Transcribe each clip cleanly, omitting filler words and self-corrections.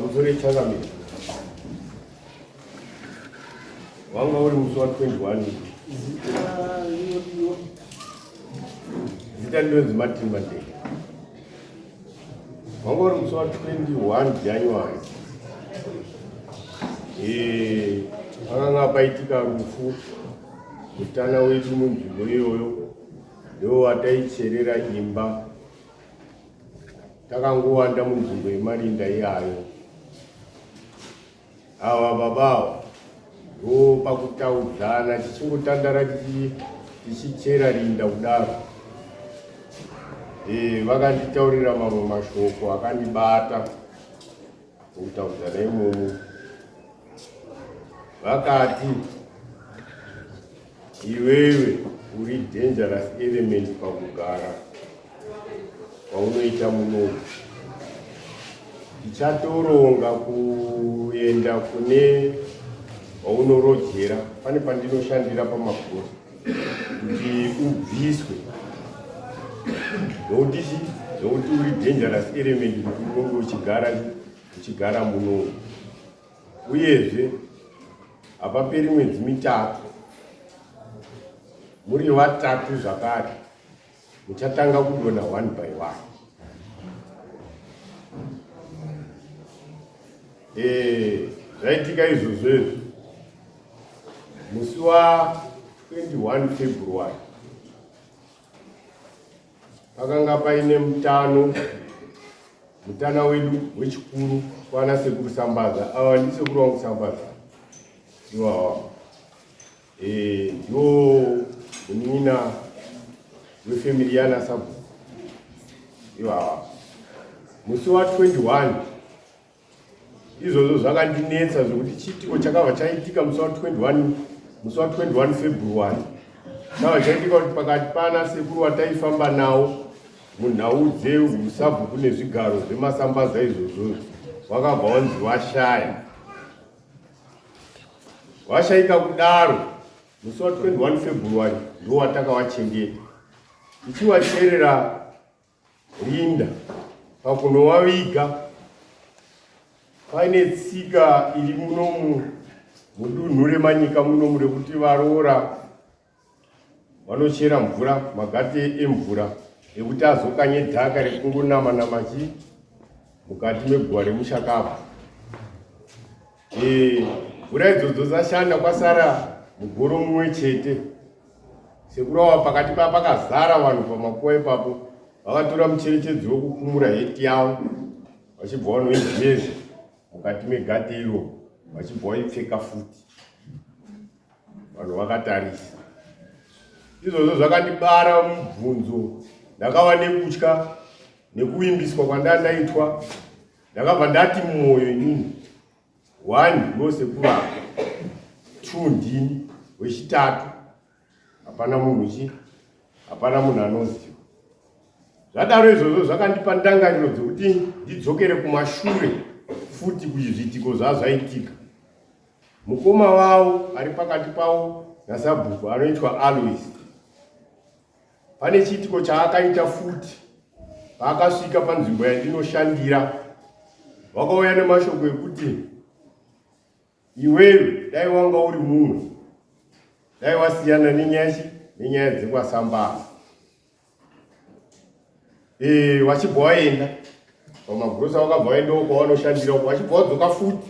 pamusoro changamiro wanga uri musi wa 21 zita ndonzi Martin Mandela wanga uri musi wa 21 January pakanga paitika rufu mutana wedu munzvimbo iyoyo ndo wataicherera imba takangowanda munzvimbo yemarinda iyayo. Ava babawo ndo pakutaudzana tichingotandara tichichera rinda kudaro vakanditaurira mamwe mashoko akandibata kutaudzana imomo. Vakati iwewe uri dangerous element pakugara kwaunoita munomu. Tichatoronga kuenda kune waunorojera pane pandinoshandira pamabhora kuti ubviswe nokuti uri dangerous element kuti unonge uchigara munomu. Uyezve hapaperi mwedzi mitatu muri vatatu zvakare muchatanga kudonha 1 by 1. Zvaitika izvozvo musi wa 21 February pakanga paine mutana wedu wechikuru kwana sekuru Sambaza. Ava ndisekuru wangu Sambaza iwawa ndo munin'ina wefamily yana Sabu iwawa. Musi wa 21 izvozvo zvakandinetsa zvokuti chitiko chakabva chaitika musi wa 21 February chakabva chaitika kuti pakati pana sekuru wataifamba nawo munhau dzeusabhuku nezvigaro zvemasambaza izvozvo wakabva wanzi washayika kudaro. Musi wa 21 February ndo watakawachengeta tichiwacherera rinda. Pakunowaviga paine tsika iri munomu mudunhu remanyika munomu rekuti varoora vanochera mvura magate emvura ekuti azokanye dhaka rekungonama mukati meguva remushakava. Mvura idzodzo dzashanda kwasara mugoro mumwe chete. Sekurawa pakati pakazara vanhu pamakuva ipapo vakatora mucherechedzo wekukumura heti yavo vachibva vanoijeza mukati megate iro vachibva vaipfeka futi. Vanhu vakatarisa. Izvozvo zvakandibara mubvunzo. Ndakava nekutya nekuimbiswa kwandandaitwa. Ndakabva ndati mumwoyo inini 1 ndo sekuru 2 ndini wechitatu hapana munhu anoziva. Zvadaro izvozvo zvakandipa ndangariro dzokuti ndidzokere kumashure futi kuzviitiko zvazvaitika. Mukoma wavo ari pakati pavo naSabhuku anoitwa Alois. Pane chiitiko chaakaita futi paakasvika panzvimbo yandinoshandira. Vakauya nemashoko ekuti iwewe dai wanga uri mumwe dai wasiyana nenyaya dzekwaSambaza. Wachibva waenda pamagurosa wakabva waendawo kwavanoshandira uko wachibva wadzoka futi.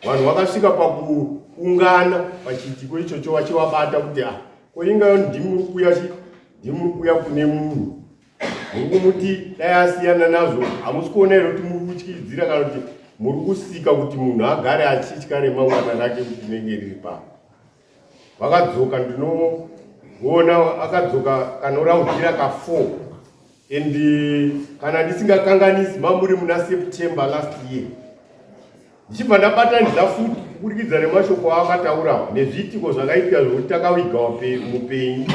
Vanhu vakasvika pakuungana pachiitiko ichocho vachivabata kuti koinga ndimuri kuuya kune munhu muri kumuti dai asiyana nazvo hamusi kuona here kuti muri kutyidzira kana kuti muri kusika kuti munhu agare achitya remangwana rake kuti rinenge riri pano. Vakadzoka ndinoona akadzoka kanoraundira ka4 and kana ndisingakanganisi mamuri muna September last year ndichibva ndabatanidza futi kuburikidza nemashoko aakataura nezviitiko zvakaitika zvokuti takaviga mupenyu.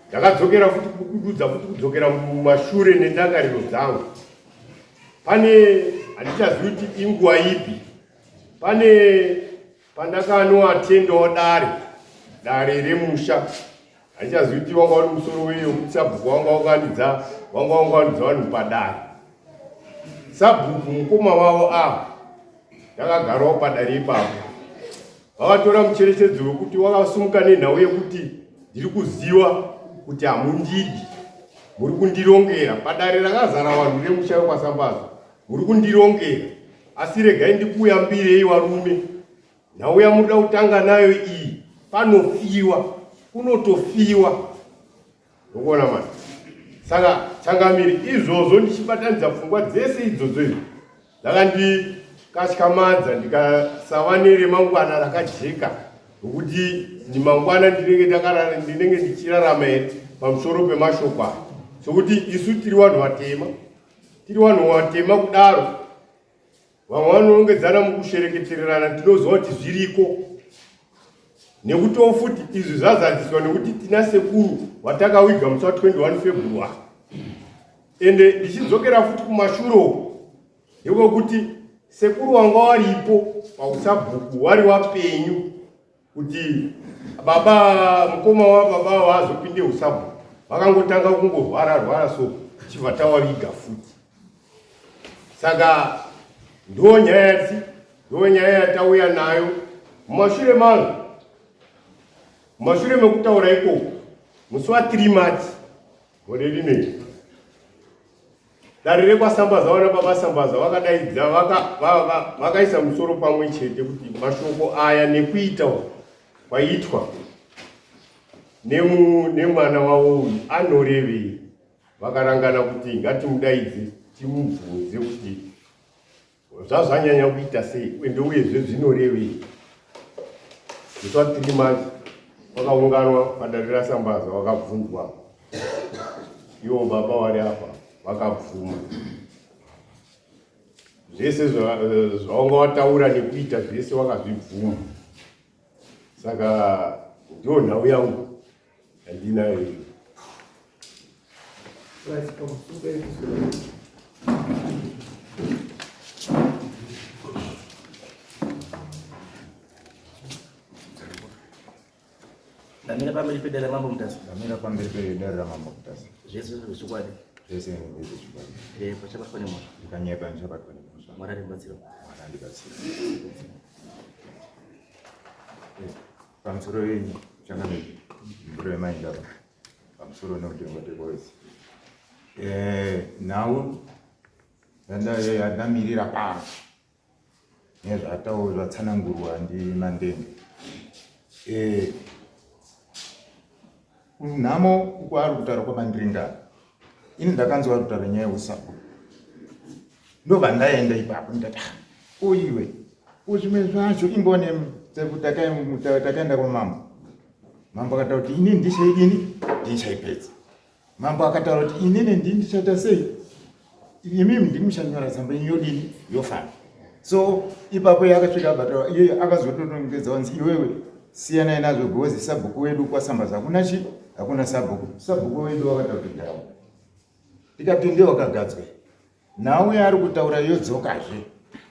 Ndakadzokera futi kududza futi kudzokera mumashure nendangariro dzangu. Pane handichazivi kuti inguva ipi, pane pandakanoatendawo dare remusha. Handichazivi kuti wanga uri musoro weyo kuti Sabhuku wanga waunganidza vanhu padare. Sabhuku mukoma wavo ndakagarawo padare ipapo. Vakatora mucherechedzo wekuti wakasumuka nenhau yekuti ndiri kuziva kuti hamundidi, muri kundirongera. Padare rakazara vanhu remusha wekwaSambaza, muri kundirongera. Asi regai ndikuyambirei varume, nhau yamunoda kutanga nayo iyi, panofiwa, kunotofiwa. Ndokuona mani. Saka changamiri izvozvo ndichibatanidza pfungwa dzese idzodzo idzi dzakandikatyamadza, ndikasava neremangwana rakajeka rokuti ndimangwana ndinenge ndichirarama here pamusoro pemashoko aya. Sokuti isu tiri vanhu vatema kudaro, vamwe vanongedzana mukushereketererana, tinoziva kuti zviriko. Nekutiwo futi izvi zvazadziswa nekuti tina sekuru watakawiga musi wa21 February. Ende ndichidzokera futi kumashuro ndekwekuti sekuru wanga waripo pausabhuku, wari wapenyu, kuti mukoma wababa waazopinde usabhuku, vakangotanga kungorwara so chibva tawaviga futi. Saka ndo nyaya yatauya nayo mumashure mangu. Mumashure mekutaura ikoko, musi wa3 March gore rinei, dare rekwaSambaza vana babaSambaza vakadaidza vakaisa musoro pamwe chete kuti mashoko aya nekuita kwaitwa nemwana wavo uyu anorevei. Vakarangana kuti ngatimudaidze timubvunze kuti zvazvanyanya kuita sei ende uyezve zvinorevei. Musi wa3 March vakaunganwa padare raSambaza, vakabvunzwa. Ivo baba vari apa vakabvuma zvese zvavanga wataura nekuita zvese vakazvibvuma. Saka ndio nhau yangu yandinayo iyo. Ndamira pamberi pedare ramambo mutasi. Ndamira pamberi pedare ramambo mutasi. Zvese zvichikwadi. Zvese zvichikwadi. Pachabatwa nemhosva. Ndikanyeba ndichabatwa nemhosva. Mwari andibatsira. Mwari andibatsira. Pamusoro yenyu changamiri mburo yemainda pamusoro neutengoteko wese. Nhau yandamirira pano nezvatawo zvatsanangurwa ndiMandende. Nhamo uko ari kutaura kwaMandiringana, ini ndakanzwa kutaura nyaya yeUSAPO. Ndobva ndaenda ipapo ndikati uyiwe uzvimwe zvacho imbone takaenda kwamambo. Mambo akataura kuti inini ndichaipedza. Mambo akataura kuti inini ndichaita sei, imimi ndiri muchanyora tsamba yenyu yodini yofana. So ipapo yakasvika bata iye akazototongedza wanzi iwewe siyana nazvo gozi sabhuku wedu kwaSambaza hakuna sabhuku wedu wakataura kuti ndawo. Ndikati ndiye wakagadzwe. Nawe ari kutaura yodzokazve.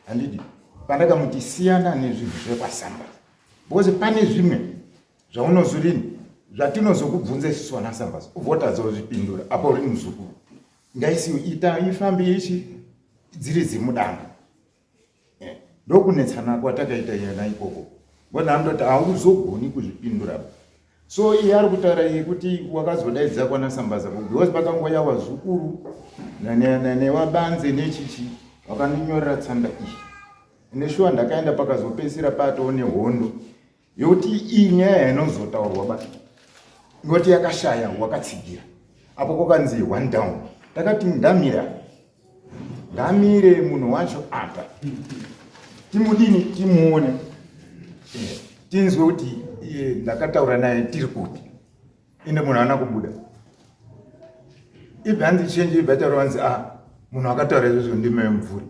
Handidi pandakamuti siyana nezvinhu zvekwaSambaza. Because pane zvimwe zvaunozodini zvatinozokubvunza isusu vanaSambaza ubvotadzawo zvipindura apo uri muzukuru. Ngaisiwe ifambe ichi dziri dzimudanga. Ndokunetsana kwatakaita yena ikoko. Bona andoti hauzogoni kuzvipindura. So iye ari kutaura iye kuti wakazodaidza kwanaSambaza because pakangoya wazukuru newabanze nechichi wakandinyorera tsamba iyi. Neshuwa ndakaenda pakazopedzisira patoo nehondo yokuti iyi nyaya inozotaurwa basi ngoti yakashaya wakatsigira. Apo kwakanzi one down. Takati ndamire munhu wacho apa timudini timuone tinzwe kuti ndakataura naye tiri kuti ende munhu haana kubuda. Ibva hanzi chenje ibva taura wanzi munhu akataura izvozvo ndimai Mvuri.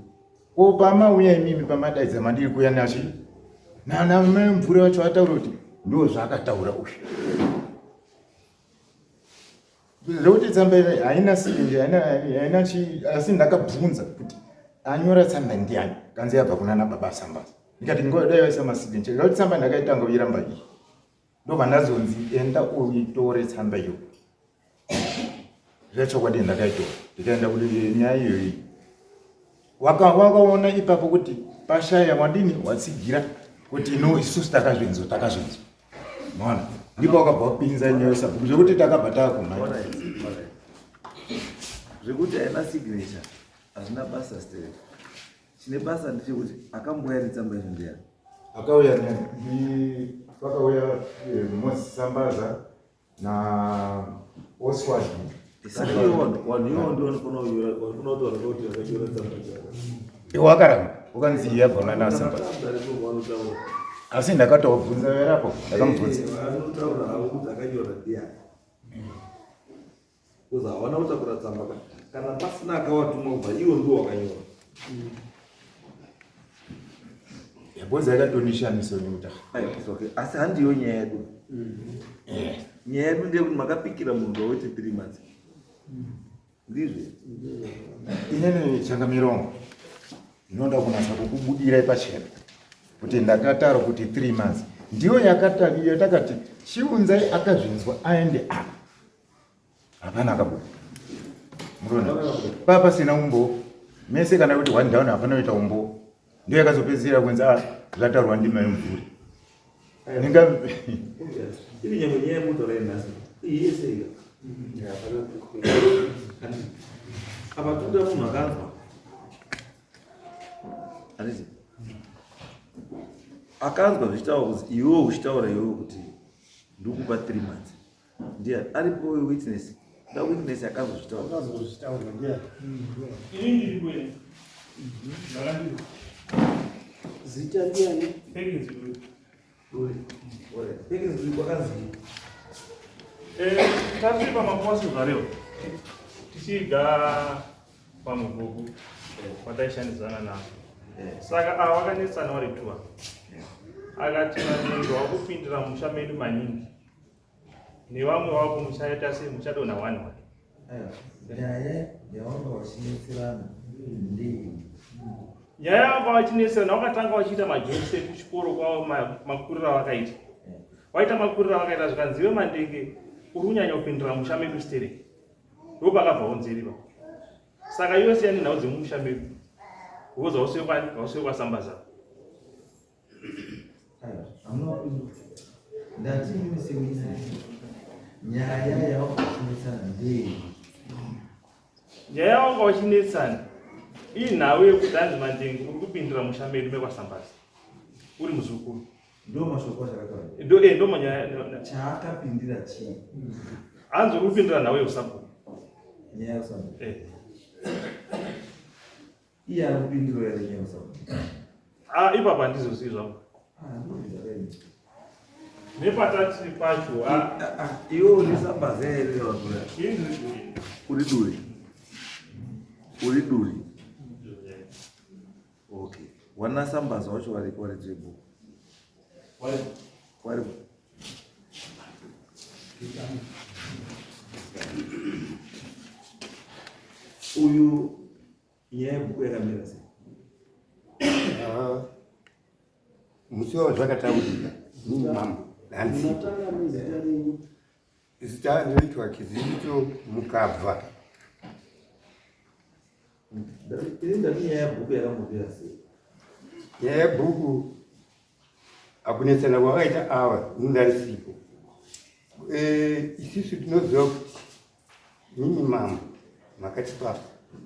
Ko pamauya imimi pamadaidza mandiri kuya nachi mai Mvuri wacho ataura kuti ndo zvaakataura uyu. Zvokuti tsamba haina sirinji haina asi ndakabvunza kuti anyora tsamba ndiani kanzi yabva kuna nababa Sambaza. Ndikati ngoda yaisa masirinji ngekuti tsamba ndakaitanga uyiramba iyi. Ndobva ndazonzi enda uitore tsamba iyo. Zvachokwadi ndakaitora ndikaenda kuti nyaya iyoyi wakaona ipapo kuti pashaya wadini watsigira kuti no isusu takazvinzwa maona ndipo wakabva kupinza nyewe sabhuku zvekuti takabva takumhanya zvekuti haina signature hazvina basa stere. Chine basa ndechekuti akambouya netsamba izvo ndiani akauya pakauya Moses Sambaza na Oswald. Wakaramba ukanzi yabva na Sambaza asi ndakatobvunza verapo ndakamubvunza kuza hawana kutakura tsamba kana pasina akawatumwa kubva iwo ndiwo wakanyora yabvunza yakatonishamisa nekuta asi handiyo nyaya yedu. Nyaya yedu ndeyekuti makapikira munhu wawiti 3 months ndizvo inene changamirongo ndinoda kunasa kukubudira pachena kuti ndakataura kuti 3 months ndiyo yakataviyo takati chiunzai akazvinzwa aende apa hapana akabuda murona papa sina umbo mese kana kuti 1 down hapana kuita umbo ndiyo yakazopedzera kwenza zvataurwa ndimai mvuri ninga ili nyambo nyaya muto lai nasi iye sega apa tuda munhu akanzwa handizi akanzwa zvichitaura kuti iwewo uchitaura iwewo kuti ndikupa 3 months ndiye aripo witness da witness akanzwa zvichitaura ndiye ini ndiri kwenu ndakandiri zita ndiani pekezi pekezi kwakanzi tari pamaposi zvareo tichiga pamubhuku wataishandidzana navo saka ava vakanetsana vari 2 akati maningi wakupindira musha medu maningi nevamwe wako muchaita sei muchadonha 1 nyaya yavanga vachinetserana ndii nyaya yavanga vachinesana wakatanga vachiita majosi ekuchikoro kwavo makuriro avakaita waita makuriro avakaita zvikanzive mandenge uri kunyanya kupindira musha medu stereki ndo pakabva unzeriva saka iwe siyani nhau dzemumusha medu ukoza usiwe kwasambaza ndati imisemisa nyaya yavanga vachinetsana ndii nyaya yavanga vachinetsana iyi nhau yekuti hanzi mandenge uri kupindira musha medu mekwasambaza uri muzukuru ndo mashoko zvakataura ndo manyaya chaakapindira chii hanzi uri kupindira nhau yeusabhuku nyaya yeusabhuku iye ari kupindiro here nyaya yeusabhuku ipapa handizozivi zvangu nepatati pacho iwe unisambaza here uri duri okay wanasambaza wacho waridzebuku wari uyu nyaya yebhuku yakamira sei musi wazvakataurika nimama nanzipo zita rinoitwa Kizito Mukabva. ini ndati nyaya yebhuku yakambopera sei Nyaya yebhuku akunetsana kwakaita ava mundarisipo isusu tinoziva kuti nini mama makatipa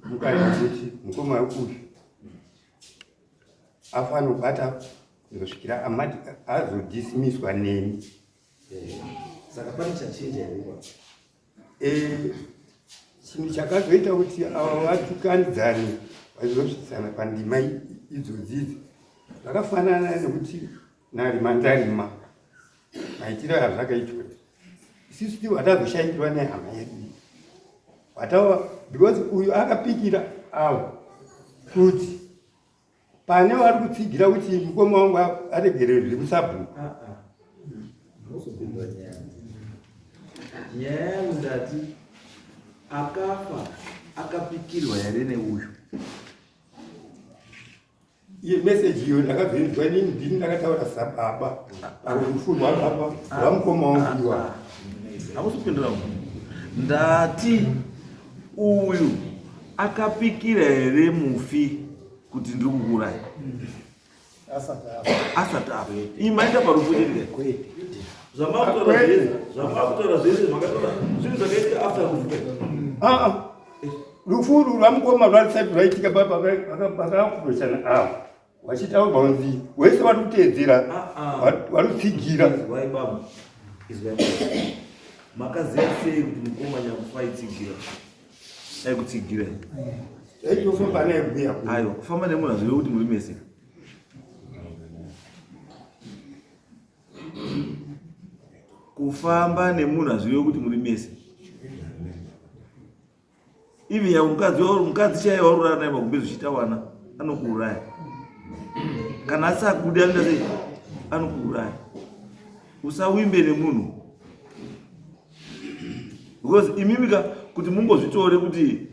mukati kuti mukoma uyu afanira kubata kusvikira amati azodhismiswa neni saka pane chachinja here chinhu chakazoita kuti ava vatukandzani vazosvisana pandima idzodzidzi zvakafanana nekuti narima ndarima maitiro azvakaitwa isusu ndiwo hatazoshaikirwa nehama yedu watawa because uyu akapikira avo kuti pane vari kutsigira kuti mukoma wangu aregere zviri kusabhuku musopindwa nyaya yangu ndati akafa akapikirwa here neuyu iye meseji iyo ndakabviridzwa nini ndini ndakataura sababa arufurwa baba rwamukoma wangu iwa hamusopindura munhu ndati uyu akapikira here mufi kuti ndiri kukurai asati apo imaenda parupocherike kwete zvamakutaura zvese zvakatora zvinhu zvakaita after rufu rufu rwamukoma rwarisati rwaitika pakakutoshana avo vachitaurwa kunzi wese vari kuteedzera vari kutsigira waibaba makaziva sei kuti mukoma nyakufa aitsigira aikutsigira aitofamba naye kubuya aiwa kufamba nemunhu hazvive kuti muri mese kufamba nemunhu hazvive kuti muri mese ivi ya mukadzi chaiye warurara naye magumbezi uchitawana anokuuraya kana asakudi anoita sei anokuuraya usawimbe nemunhu because imimika kuti mungozvitore kuti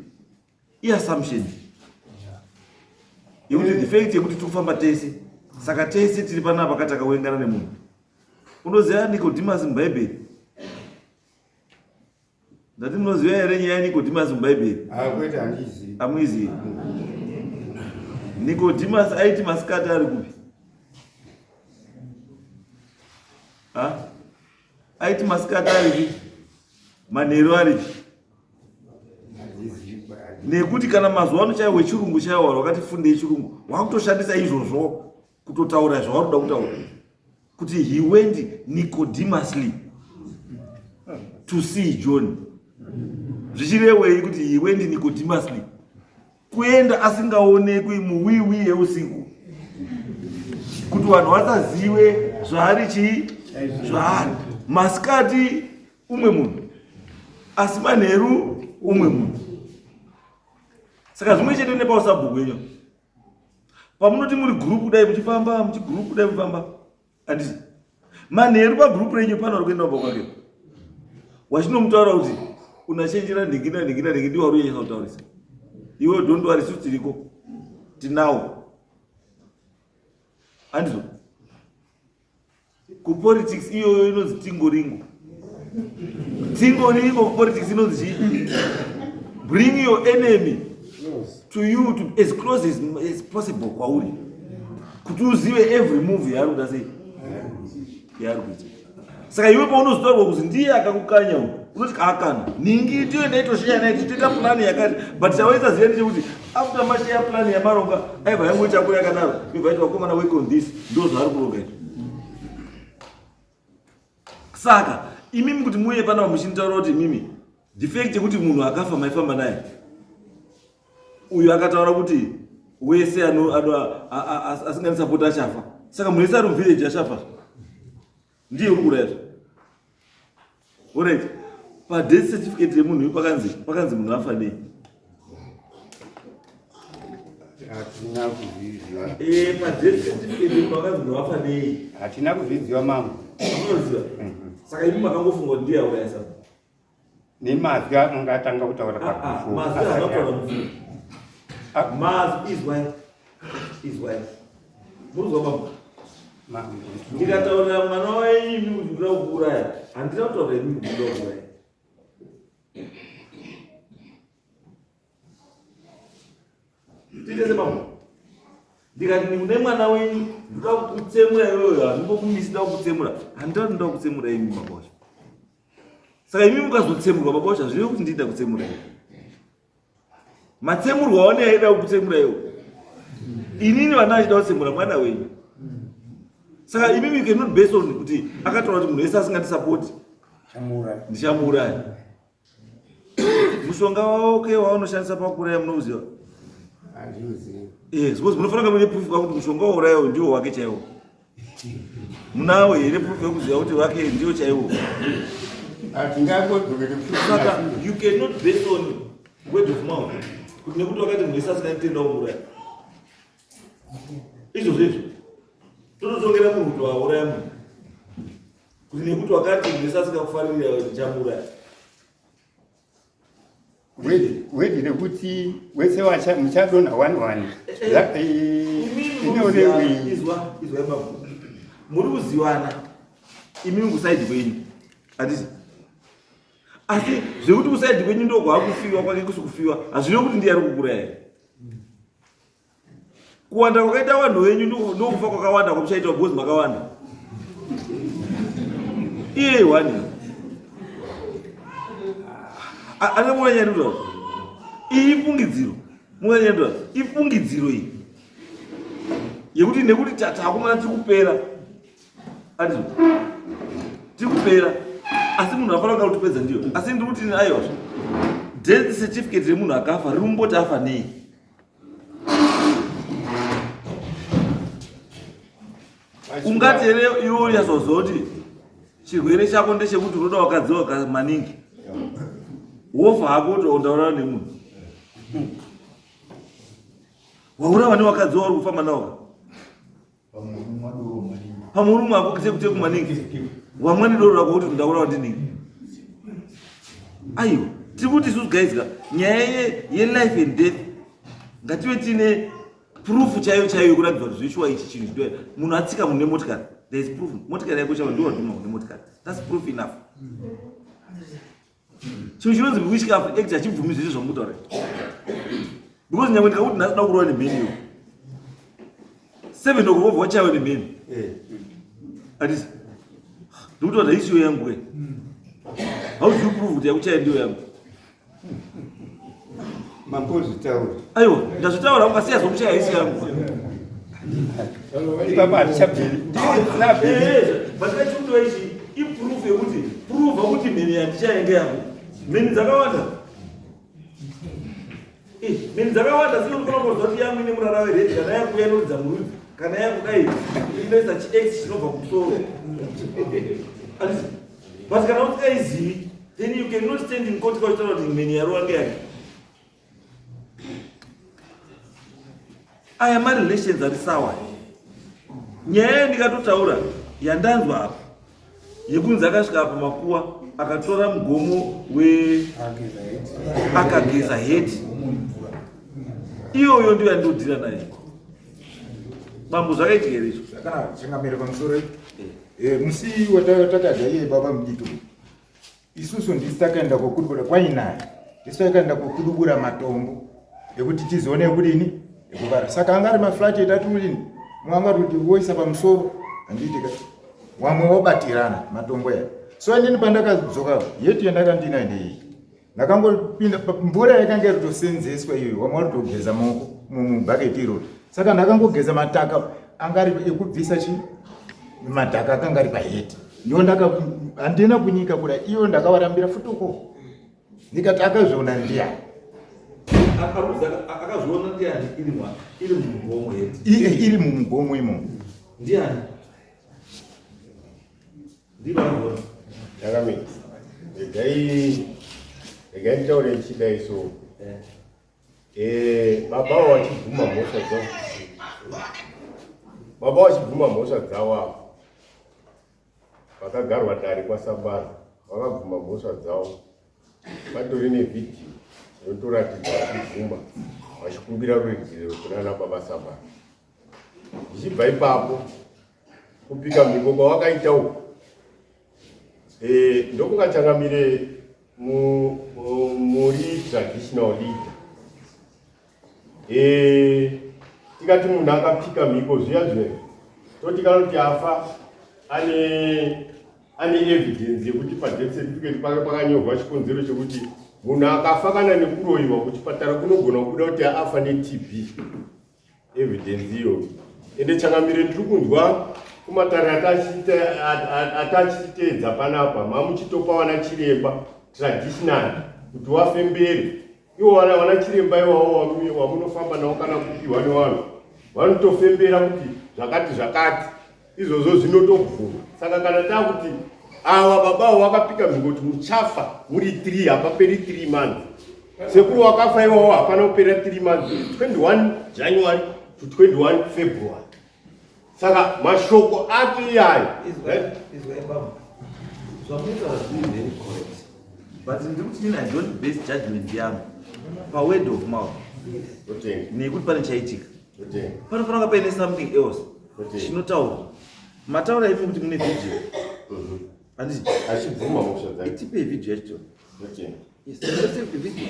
iassumption yekuti the fact yekuti tikufamba tese saka tese tiri panapa kati akaurengana nemunhu unoziva Nicodemus mubhaibheri ndati munoziva here nyaya yaNicodemus mubhaibheri kwete handizivi amuizivi Nicodemus aiti masikati ari kupi aiti masikati ari kupi manheru ari nekuti kana mazuva ano chaiwe chirungu chaiwa wakati fundei chirungu wakutoshandisa izvozvo kutotaura zvawaruda kutaura kuti he went Nicodemusly to see John zvichirewei kuti he went Nicodemusly kuenda asingaonekwi muwiwi yeusiku kuti vanhu vasazive zvaari chii zvaari masikati umwe munhu asi manheru umwe munhu saka zvimwe chete nepausabhuku enyu pamunoti muri gurupu dai muchifamba muchigurupu dai mufamba handiti manheru pagurupu renyu pano rikuenda kumba kwake wachinomutaura kuti unachenjera ndingina ndiwo wari uyeisa kutaurisa iwe don't worry isusu tiriko tinawo handizvo kupolitics iyoyo inonzi tingoringo kupolitics inonzi chii bring your enemy to you to as close as possible kwauri kuti uzive every move yaari kuda sei yaari kuita saka iwe paunozitorwa kuzi ndiye akakukanya unoti kaakana ningi tiyo ndaitosheya naye titoita plani yakati but chawaita zive ndechekuti after masheya plani yamaronga aibva yangu chakura yakadaro ibva iti wakomana work on this ndo zvaari kuronga iti saka imimi kuti muuye panapa muchinitaura kuti mimi the fact yekuti munhu akafa maifamba naye uyu akataura kuti wese asinganisapota achafa saka munhu wese ari muvillage achafa ndiye uri kurayazvo alright padeath certificate yemunhu uyu pakanzi munhu afa nei hatina kuzviziva padeath certificate yemunhu akanzi munhu afa nei hatina kuzviziva mambo unoziva saka imi makangofunga kuti ndiye aurayasa nemazwi angatanga kutaura mazwi anotaura mufunga mazwi izwai muruzwa mambo ndikataurira mwana waimi kuti ndira kukuuraya handina kutaura imi kuti ndira kukuuraya tiitese mambo ndikati mune mwana wenyu ndida kukutsemura iyoyo handimbokumisi nda kukutsemura handitati nda kukutsemura imi mabosha saka imi mukazotsemurwa mabosha zvive kuti ndida kutsemura iyo matsemurwa waone aida kukutsemura iwo inini vana vachida kutsemura mwana wenyu saka imimi cannot based on kuti akataura kuti munhu wese asingatisapoti ndichamuuraya mushonga waoke waunoshandisa pakuraya munouziva suppose munofanira mune proof kakuti mushonga waurayawo ndiwo wake chaiwo munawo here proof yekuziva kuti wake ndiwo chaiwo saka you cannot based on word of mouth kuti nekuti wakati munhu wese asingaitenda kumuuraya izvo zvezvo tototongera munhu kuti wauraya munhu kuti nekuti wakati munhu wese asingakufarira ndichamuuraya wedi rekuti wese muchadonha 1-1 izwa ipapo muri kuzivana imimi kusaidhi kwenyu hatisi asi zvekuti kusaidhi kwenyu ndo kwaakufiwa kwake kusikufiwa hazvive kuti ndiye ari kukuraya kuwanda kwakaita vanhu venyu ndokufa kwakawanda kwamuchaita because makawanda iye wani ana munanyandura ifungidziro munanyandura ifungidziro iyi yekuti nekuti takumana tikupera ati tikupera asi munhu afanira kuda kutipedza ndiyo asi ndiri kuti aiwa death certificate remunhu akafa riri mumboti afa nei ungati here iwo yazozoti chirwere chako ndechekuti unoda wakadziwa maningi wofa hako kuti undaurara nemunhu waurava newakadziwa uri kufamba nawo pamurumu ako kuteku maningi wamwani doro rako kuti ndaurawa ndinini aiwa tiri kuti isusu gaizika nyaya yelife and death ngative tiine proof chaiyo yekuratidza kuti zvishuwa ichi chinhu chidoya munhu atsika munhu nemotikari there is proof motikari yako chaiyo ndiwo wadhuma nemotikari that's proof enough chinhu chinonzi Witchcraft Act hachibvumi zvese zvamutaura because nyangwe ndikakuti ndasida kurova nemheni 7 o'clock wachaiwa nemheni atisi ndikuti wadha isiyo yangu we how do you prove kuti yakuchaya ndiyo yangu mambozvitaura aiwa ndazvitaura ukasiya zokuchaya isi yangu ipapa handichabviri batikachiudiwa ichi iproof yekuti prova kuti mheni yandichaenge yangu mheni dzakawanda mheni dzakawanda sinofanira kuziva kuti yangu ine murara weredi kana yakuya inoridza murudzi kana yakudai inoisa chiex chinobva kumusoro but kana usikaizivi then you cannot stand in court kauchitaura kuti mheni yarowa ngeyake aya marelations ari sawa nyaya yandikatotaura yandanzwa apa yekunzi akasvika apa makuwa akatora mugomo akageza heti iyoyo ndiyo yandodhira naye bambo zvakaiti here izvo zvakana chingamire pamusoro musi watakadya iye baba mudiki isusu ndisi takaenda kokudubura kwainaye ndisi takaenda kokudubura matombo ekuti tizoone kudini ekuvara saka anga ari maflati etatulini mwanga kuti woisa pamusoro handiitika wamwe wabatirana matombo ya so inini pandakadzoka yeti yandakandina ndei ndakangopinda mvura yakanga iritosenzeswa iyo wamwe waritogeza maoko mubhaketi iroro saka ndakangogeza mataka angari ekubvisa chi madhaka akanga ari paheti ndo handina kunyika kuda iyo ndakavarambira futuko ndikati akazviona ndiani akazviona ndiani iri mumugomo heti iri mumugomo imo ndiani ndivanoona yakamira regai nditaure chidai so baba wachibvuma mhosva dzavo baba wachibvuma mhosva dzavo apo vakagarwa dare kwasabara vakabvuma mhosva dzavo vatori nevhidhiyo inotoratidza vachibvuma vachikumbira rurigiro kunana baba sabara ndichibva ipapo kupika mhiko kwavakaita uko ndokungachangamire muri traditional leader tikati munhu akapika mhiko zviya zvino toti kana kuti afa ane evidence yekuti padeath certificate pake pakanyorwa chikonzero chekuti munhu akafa kana nekuroyiwa kuchipatara kunogona kubuda kuti afa neTB evidence iyo ende changamire ndiri kunzwa kumatare atachiteedza panapa mamuchitopa wana chiremba traditional kuti wafembere iwo wana chiremba iwawo wamunofamba nawo kana kupiwa nevanhu vanotofembera kuti zvakati izvozvo zvinotobvuma saka kana takuti ava babavo vakapika mhingo kuti muchafa muri 3 hapaperi 3 months sekuru wakafa iwawo hapana kupera 3 months 21 January to 21 February saka mashoko acho iyayo but ndikuti I don't base judgment yangu pa word of mouth nekuti pane chaitika panofanira paine something else chinotaura mataura imi kuti mune video handiti achibvuma mhosva dzake itipe video yacho yes let's take the video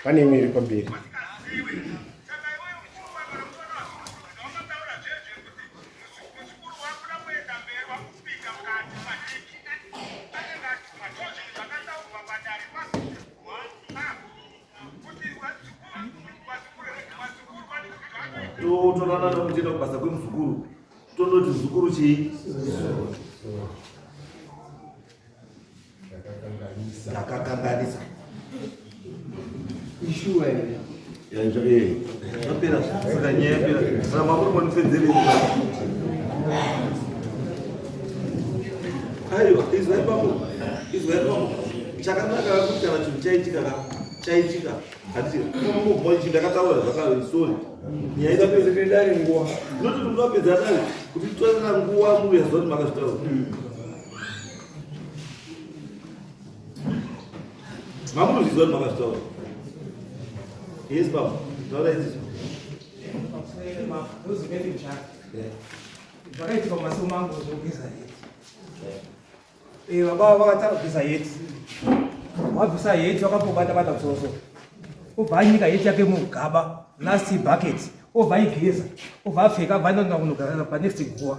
pane mwiri pamberi. Totonana nomutenda kubasa kwemuzukuru tonoti zukuru chii yakakanganisa ishuwa ere yapera saka nyaya yapera saka makurikwanifedzerei aiwa izwai pamwe chakanaka kuti kana chinhu chaitika hatiti kamambobva chinhu ndakataura zvakaisori nyaya itapedzeke dare nguwa noti mungapedza dare kuti torana nguwa muyaziva kuti makazvitaura mamunozviziva kuti makazvitaura yes baba taura izizo zvakaitika mumasiku mangu zvokugeza heti vabava vakatanga kugeza heti wabvisa heti wakambobata musoroso obva anyika heti yake mugaba last bucket obva aigeza obva apfeka obva anoenda kunogara panext nguva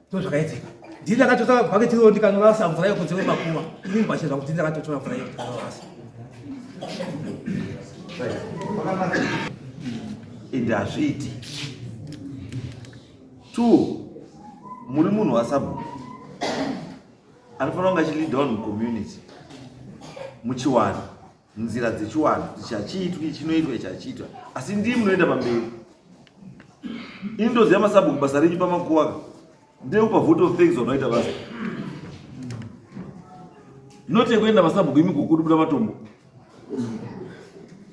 ndo zvakaitika ndini ndakatotora bhaketi iro ndikanorasa mvura yekunze kwemakuva inini bachezva kuti ndakatotora mvura ndikanorasa ende hazviiti 2 muri munhu wasabhuku anofanira kunge achilidhawo mucommunity muchiwano nzira dzechiwano dzichachiitwa chinoitwa chachiitwa asi ndii munoenda pamberi ini ndoziva masabhuku basa renyu pamakuwaka ndeupa vote of thanks vanoita basa note kuenda masabhuku imi kukurubuda matombo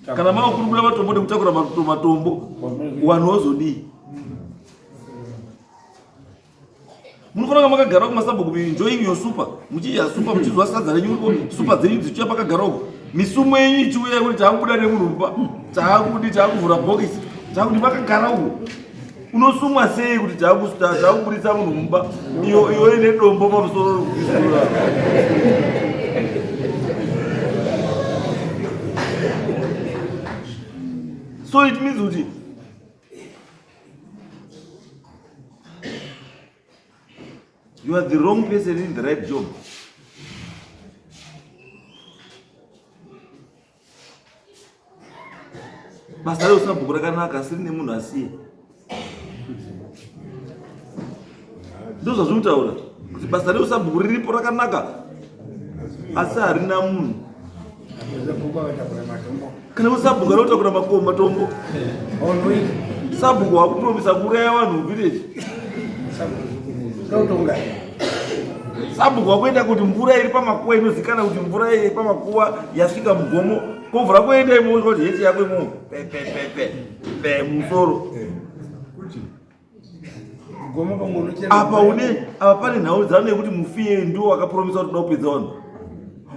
kana mava kurubuda matombo nekutakura matombo wanhu wozodii munofanira makagara kumasabhuku enjoying your super muchidya super muchizwa sadza renyu super dzenyu dzichiuya pakagaroko misumo yenyu ichiuya kuti taakubuda nemunhu taakudi taakuvhura bhokisi taakuti makagara uko unosumwa sei kuti taakubudisa munhu mumba iwe nedombo pamusoro rokuzisura so it means kuti you are the wrong person in the right job. Basa reusabhuku rakanaka asi rine munhu asiye. Ndo zvazvinotaura kuti basa reusabhuku riripo rakanaka asi harina munhu. Kana usabhuku anotakura matombo sabhuku wakupromisa kuuraya vanhu muvillage sabhuku wakuenda kuti mvura iri pamakuwa inozikana kuti mvura iri pamakuwa yasvika mugomo kovhura kuenda imomo kuti heti yako imomo musoro apa pane nhau dzano yekuti mufiye ndo wakapromisa kuti uda kupedza vanhu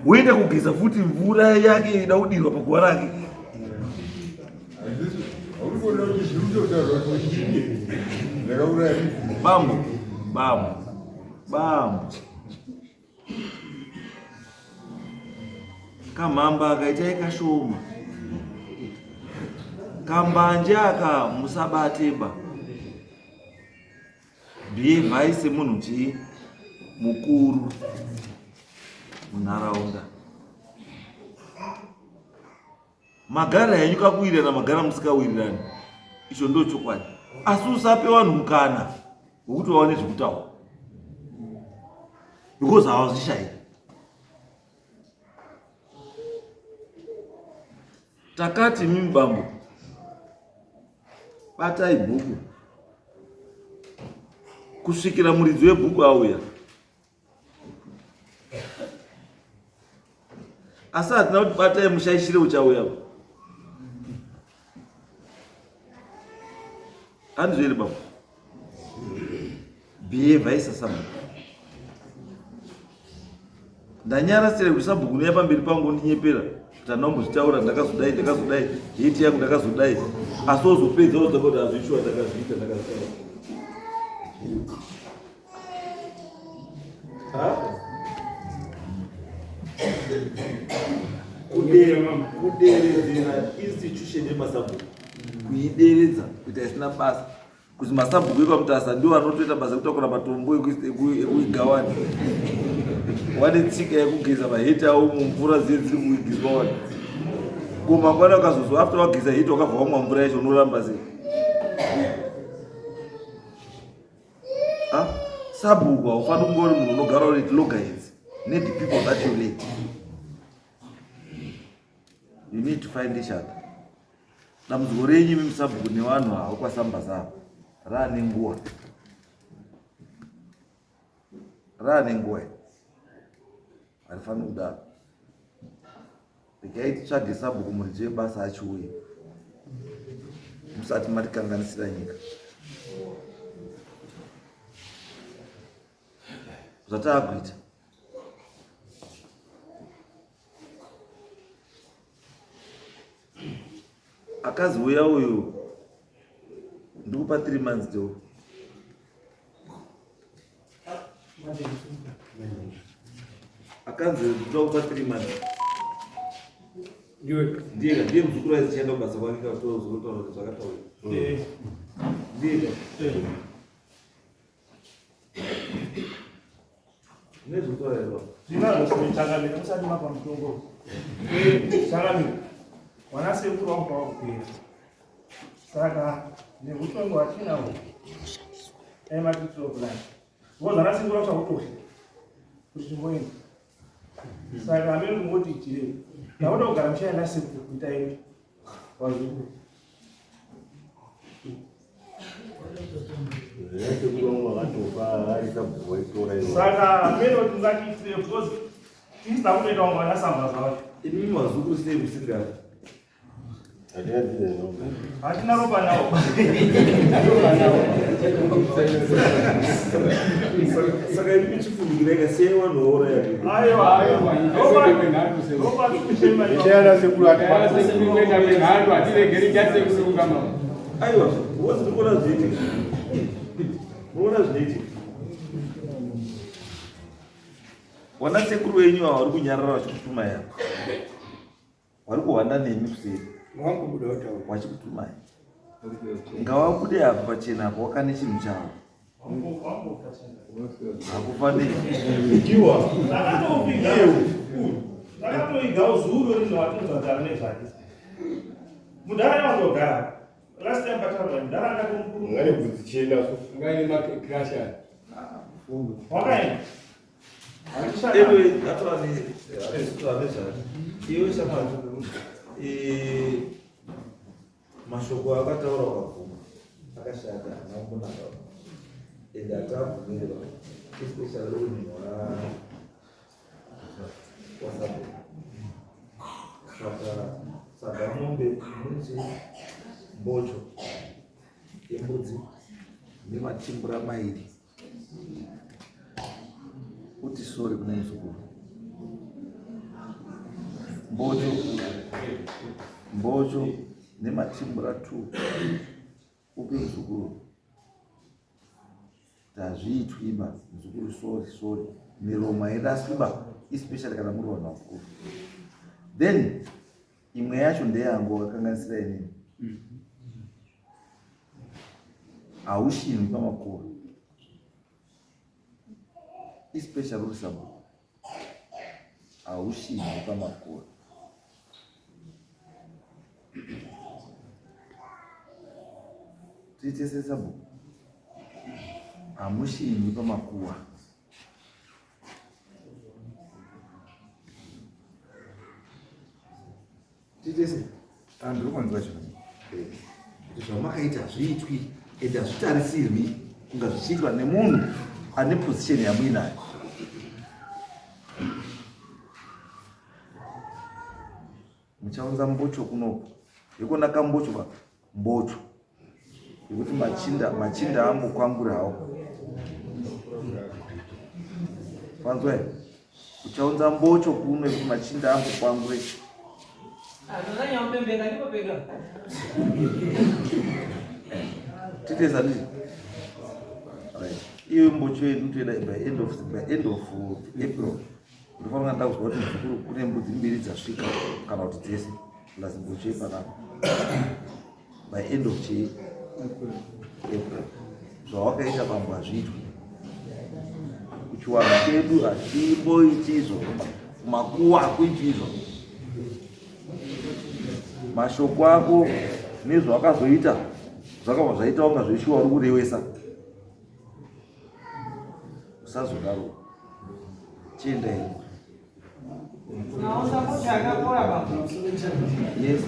uende kugeza futi mvura yake ida kudirwa paguva rake bambo kamhamba akaita ikashoma kambanje aka musabateba bhievhai semunhu chii mukuru munharaunda magara yenyu kakuwirirana magara musikawirirani izvo ndo chokwadi asi usape vanhu mukana wekuti vaone zvekutaura because havazvishairi takati mimi bambo batai bhuku kusvikira muridzi webhuku auya asi hatina kuti batai mushaishire uchauya handizveri bambo behave sabhuku ndanyarasire kuti sabhuku noya pamberi pangu ndinyepera kuti handambozvitaura ndakazodai heti yangu ndakazodai asi ozopedza oza kuti hazvishuwa ndakazviita ndakazitaura kudenda kuderedzera institution yemasabhuku kuideredza kuti haisina basa kuti masabhuku ekwamutasa ndiwo anotoita basa kutakura matombo ekuigawani wane tsika yekugeza maheti avo mumvura dziye dziri kuigiswa wani kumangwana ukazozwa after wageza heti wakabva wamwa mvura yacho unoramba sei sabhuku haufani kungori munhu unogara uri loggerheads need the people that you lead. You need to find each other. Dambudziko renyu mumusabhuku nevanhu havo kwasambazava raane nguva harifani kudaro. Regai titsvage sabhuku muridzi webasa achiuya musati matikanganisira nyika. Zvataakuita akazi uya uyu ndikupa 3 months do akanzi ndikupa 3 months ndiye muzukuru aizichaenda kubasa kwake kazotaura kuti zvakataura ndiye nezvotaura zvinazvosinotangamira musati mapa mutongo tangamira wana sekuru wangu kwakupera saka neutongo hwatinahwo aimatitroplan vozana sekuru wangu chakutosha kuti timboenda saka amene kungoti itirei ndakuda kugara muchaenda sekuru kuita ivi wazukuru saka amene kuti ngatiitire because tisida kutoita mwana samba zvacho imi mazukuru sei musingari hatina ropa nawo saka imi michifungireika sei vanhuora ichaenda sekuru aiwa wozi ndikuona zvinoitika muona zvinoitika wana sekuru wenyu havari kunyarara vachikutumai apa vari kuhwanda nemi kuseri vachikutumai ngavabude apa pachena apa wakane chinhu chavo hakufaniri ndakatoigawo zuro rino watinozagara nezvake mudhara yawandogara last time patara mudhara akatomukuru ngane bvudzi chena wakaenda anyway atorane zvake iwe shamari mashoko akataura wakabvuma akashata anakunaka ende atabvumirwa especially unhu wasabe saka mombe munzi mbocho yembudzi nematimbura mairi uti sori kuna muzukuru mbocho nematimbura 2 upe muzukuru tazviitwiba muzukuru sori miromo airaswiba especially kana muri vanhu vakuru then imwe yacho ndeyangu wakanganisira inini haushinwi pamakuru especially uri sabhuku haushinwi pamakuru tiite sesabhuku hamushinwi pamakuwa tiitese antu ukonzwa chino kuti zvamakaita hazviitwi ende hazvitarisirwi kunga zvichiitwa nemunhu ane position yamuinayo muchaunza mbocho kunoku yekona kambocho pa mbocho yekuti machinda ambokwangura hawo panzwa uchaunza mbocho kuno yekuti machinda ambokwangure titeza ndii iwe mbocho yedu toenda by end of April Ndifanira ndakuzwa kuti muzukuru kune mbudzi 2 dzasvika kana kuti dzese lazimboche panapa by end of April zvawakaita pambo hazviitwi kuchiwana chedu hachimboiti izvozvo makuwa akuiti izvozvo mashoko ako nezvawakazoita zvakabva zvaita unga zveshuwa uri kurewesa usazodaro chiendai yes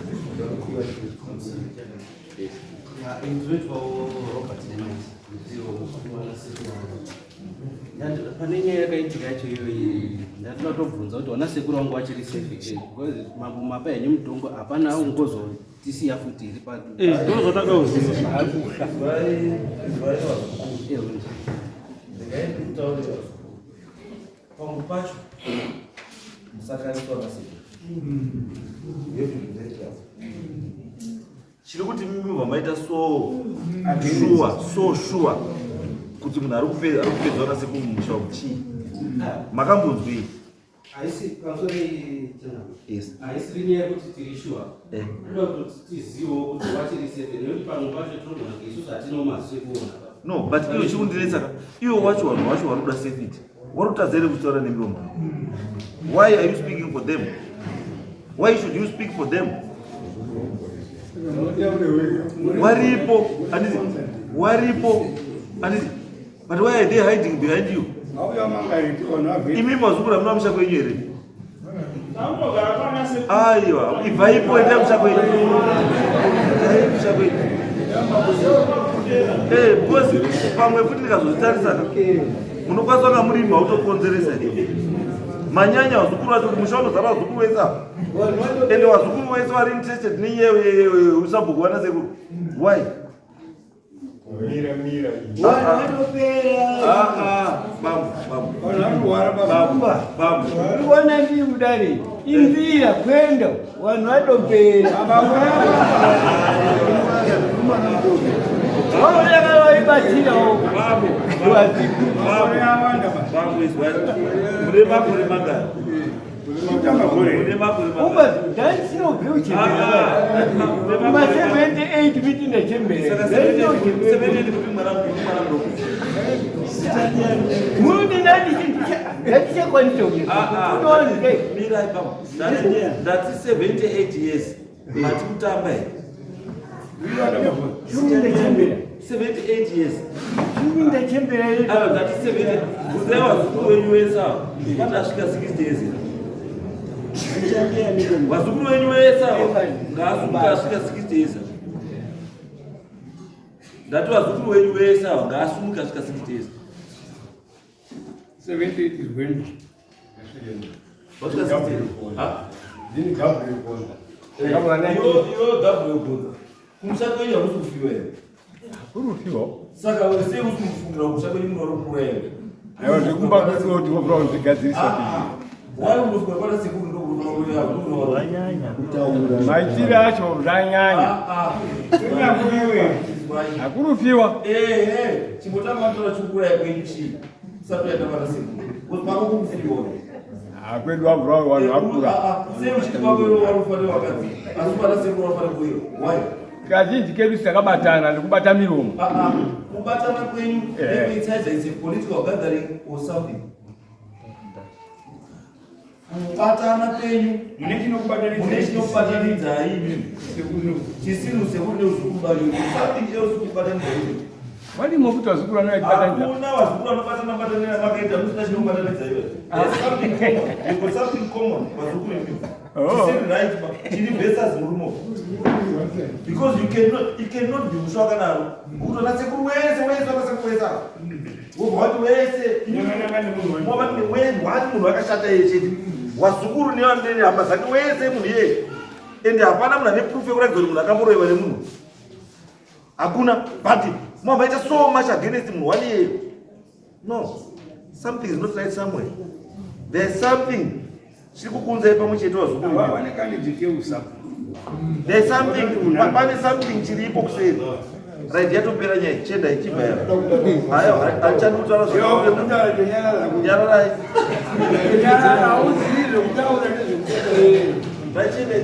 pane nyaya yakaitika yacho iyoyi ndatinotobvunza kuti wana sekuru wangu vachiri safe mapa yenyu mutongo hapana ungozotisiya futi iri ndozotoda kuziva pamwe pacho musakariswa nasekuru chiri kuti mimi maita so sure kuti munhu ari kupedzwa nasekuru mumusha kuchii makambonzwei haisiri nyaya yekuti tiri shuwa kuda kuti tizivewo kuti vachiri safe nekuti pamwe pacho tinogona kuti isusu hatino mazvekuona no but iyo chikundiresaka iwo wacho vanhu vacho varoda safety warotadza here kutaura nemiromo why are you speaking for them why should you speak for them waripo anditi but why are they hiding behind you imi mazukura muna musha kwenyu here aiwa ibvaipo endai musha kwenyu because pamwe futi ndikazozvitarisaka munokwanisa kunga murimi hautokonzeresa manyanya wazukuru vacho musha unozara wazukuru wese apa ende wazukuru wese vari interested nenyaya usabhukuwana sekuru why Unaona ndi mudari imbira kwenda wanhu vatopera vaoyakavaibatirawo ma78 viti ndachembera mudi ndati 78 years mati kutamba here 78 years ndachembera ndati 70 uzaiwa zukuru wenyu wese ava vandasvika 60 years vazukuru wenyu wese ava ngaasumuka asvika 60 years ndati vazukuru wenyu wese ava ngaasumuka asvika 60 years 78 is when wasvika 60 years Dini Gabriel Bonda. iyo Gabriel Bonda kumusha kwenyu hakusi kufiwa here Kurufiwa. saka sei usi kufungira kumusha kwenyu munhu warikukura here Aiwa ndikumba kuti wofuna kuzvigadzirisa wai unofunga kwata sekuru ndokuroya maitire acho zvanyanya hakurufiwa chimbotamandora chikura yakwenyu chii usati yatamata sekuru pako kukufiwa kwedu wabvura vanhu vakura sei uchiti kwakwewo warufanira wakadzi asi pana sekuru wafanira kuira why kazhinji kedu takabatana nekubata miromo kubatana kwenyu ekuitsaidza is a political gathering or something kubatana kwenyu mune chinokubatanidzai chisiru sekuru neuzukuru something else kubatanidza vadimo kuti vazukuru vanoabataniza hakuna vazukuru vanobatana batanira vakaita musina chinokubatanidza iwe something common vazukuru chisiri right chiri versus murumo because you cannot be mushwakanaro kutona sekuru wese wakasekuru wese apa wobvati wese wati munhu wakashata yechete wazukuru nevandene hama dzake wese munhu iyeye ende hapana munhu ane proof yekuratidza kuti munhu akamboroiwa nemunhu hakuna but mwambaita so much against munhu wani iyeyo no something is not right somewhere there's something chiri kukunzai pamwe chete wazukuru there's something pane something chiripo kuseri right yatopera nyaya chenda ichibva yaro hayo hatichadi kutaura nyararai hauzivi zvekutaura nezvekuteerera chenda